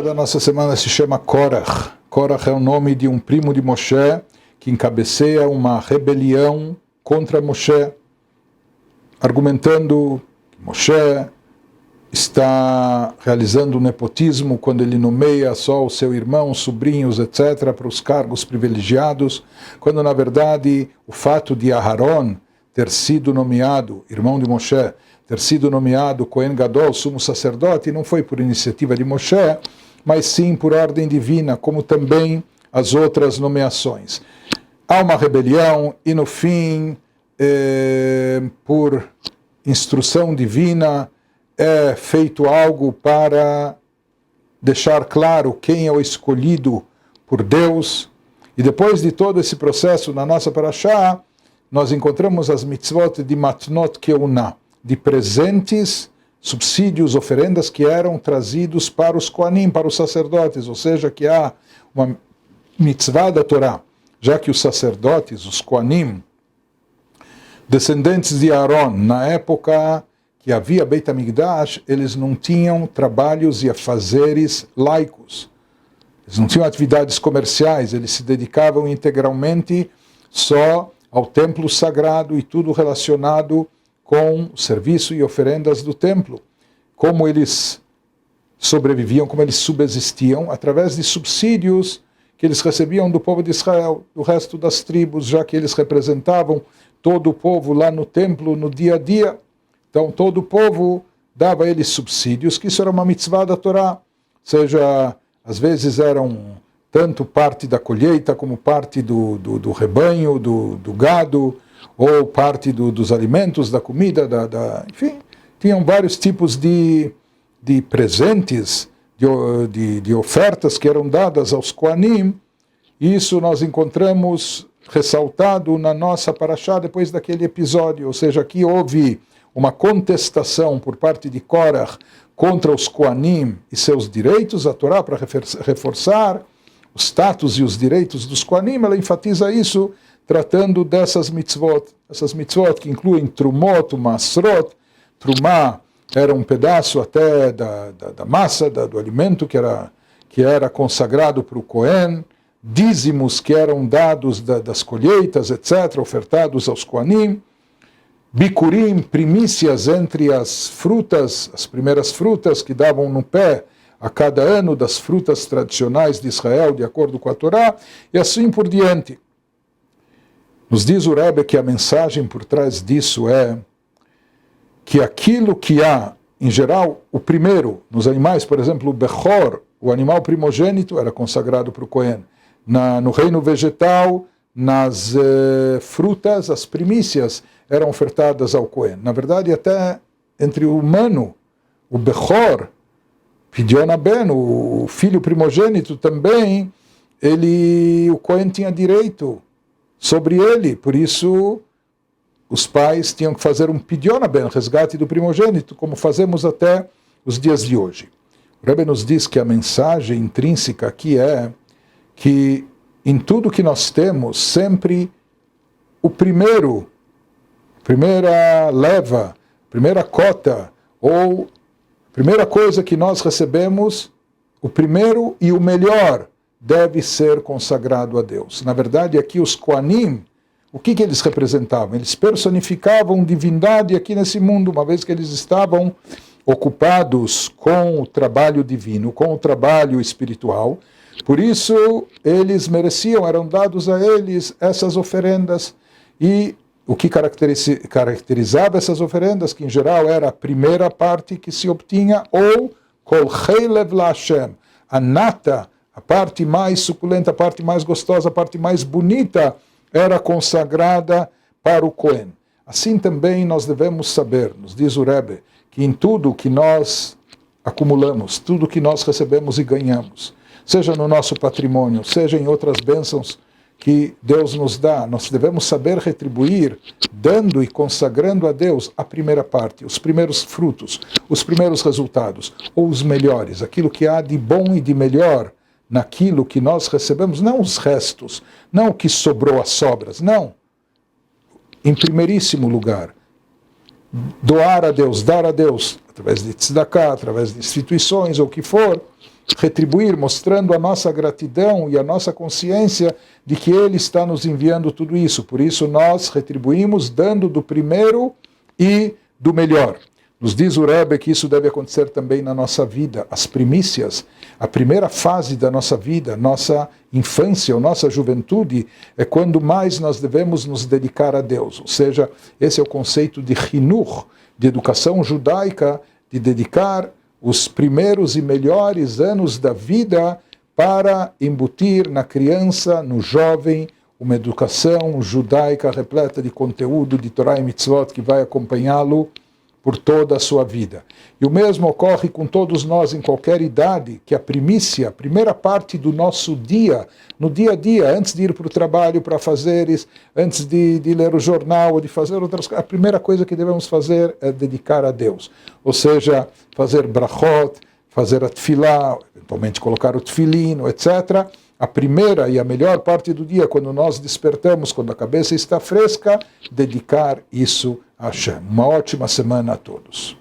da nossa semana se chama Korach. Korach é o nome de um primo de Moshe que encabeceia uma rebelião contra Moshe, argumentando que Moshe está realizando nepotismo quando ele nomeia só o seu irmão, sobrinhos, etc., para os cargos privilegiados, quando na verdade o fato de Aharon ter sido nomeado, irmão de Moshe, ter sido nomeado Kohen Gadol, sumo sacerdote, não foi por iniciativa de Moshe, mas sim por ordem divina, como também as outras nomeações. Há uma rebelião e no fim, por instrução divina, é feito algo para deixar claro quem é o escolhido por Deus. E depois de todo esse processo, na nossa parashá, nós encontramos as mitzvot de Matnot Keuna, de presentes, subsídios, oferendas que eram trazidos para os Kohanim, para os sacerdotes, ou seja, que há uma mitzvah da Torá, já que os sacerdotes, os Kohanim, descendentes de Aaron, na época que havia Beit HaMikdash, eles não tinham trabalhos e afazeres laicos, eles não tinham atividades comerciais, eles se dedicavam integralmente só ao templo sagrado e tudo relacionado com o serviço e oferendas do templo. Como eles sobreviviam, como eles subsistiam, através de subsídios que eles recebiam do povo de Israel, do resto das tribos, já que eles representavam todo o povo lá no templo, no dia a dia. Então todo o povo dava a eles subsídios, que isso era uma mitzvah da Torá. Ou seja, às vezes eram tanto parte da colheita, como parte do rebanho, do gado, ou parte dos alimentos, da comida, enfim, tinham vários tipos de presentes, de ofertas que eram dadas aos Kohanim. Isso nós encontramos ressaltado na nossa parashá depois daquele episódio, ou seja, aqui houve uma contestação por parte de Korach contra os Kohanim e seus direitos. A Torá, para reforçar o status e os direitos dos Kohanim, ela enfatiza isso tratando dessas mitzvot que incluem Trumot, Masrot. Trumá era um pedaço até da massa, do alimento que era consagrado para o Kohen, dízimos que eram dados das colheitas, etc., ofertados aos Kohanim, Bikurim, primícias entre as frutas, as primeiras frutas que davam no pé a cada ano das frutas tradicionais de Israel, de acordo com a Torá, e assim por diante. Nos diz o Rebbe que a mensagem por trás disso é que aquilo que há, em geral, o primeiro, nos animais, por exemplo, o Bechor, o animal primogênito, era consagrado para o Kohen. No reino vegetal, nas frutas, as primícias eram ofertadas ao Kohen. Na verdade, até entre o humano, o Bechor, Pidyon Ben, o filho primogênito também, o Kohen tinha direito sobre ele, por isso os pais tinham que fazer um Pidyon Ben, resgate do primogênito, como fazemos até os dias de hoje. O Rebbe nos diz que a mensagem intrínseca aqui é que em tudo que nós temos, sempre primeira leva, primeira cota, ou primeira coisa que nós recebemos, o primeiro e o melhor deve ser consagrado a Deus. Na verdade, aqui os Kohanim, o que eles representavam? Eles personificavam divindade aqui nesse mundo, uma vez que eles estavam ocupados com o trabalho divino, com o trabalho espiritual. Por isso, eles mereciam, eram dados a eles essas oferendas. E o que caracterizava essas oferendas, que em geral era a primeira parte que se obtinha, ou Kol Chelev LaHashem, a nata, a parte mais suculenta, a parte mais gostosa, a parte mais bonita, era consagrada para o Kohen. Assim também nós devemos saber, nos diz o Rebbe, que em tudo que nós acumulamos, tudo que nós recebemos e ganhamos, seja no nosso patrimônio, seja em outras bênçãos que Deus nos dá, nós devemos saber retribuir, dando e consagrando a Deus a primeira parte, os primeiros frutos, os primeiros resultados, ou os melhores, aquilo que há de bom e de melhor naquilo que nós recebemos, não os restos, não o que sobrou as sobras, não. Em primeiríssimo lugar, doar a Deus, dar a Deus, através de tzedakah, através de instituições ou o que for, retribuir, mostrando a nossa gratidão e a nossa consciência de que Ele está nos enviando tudo isso. Por isso nós retribuímos dando do primeiro e do melhor. Nos diz o Rebbe que isso deve acontecer também na nossa vida. As primícias, a primeira fase da nossa vida, nossa infância ou nossa juventude, é quando mais nós devemos nos dedicar a Deus. Ou seja, esse é o conceito de Hinur, de educação judaica, de dedicar os primeiros e melhores anos da vida para embutir na criança, no jovem, uma educação judaica repleta de conteúdo de Torá e Mitzvot que vai acompanhá-lo por toda a sua vida. E o mesmo ocorre com todos nós em qualquer idade, que a primícia, a primeira parte do nosso dia, no dia a dia, antes de ir para o trabalho, para fazeres, antes de ler o jornal ou de fazer outras coisas, a primeira coisa que devemos fazer é dedicar a Deus. Ou seja, fazer brachot, fazer a tefilá, eventualmente colocar o tefilino, etc. A primeira e a melhor parte do dia, quando nós despertamos, quando a cabeça está fresca, dedicar isso a Hashem. Uma ótima semana a todos.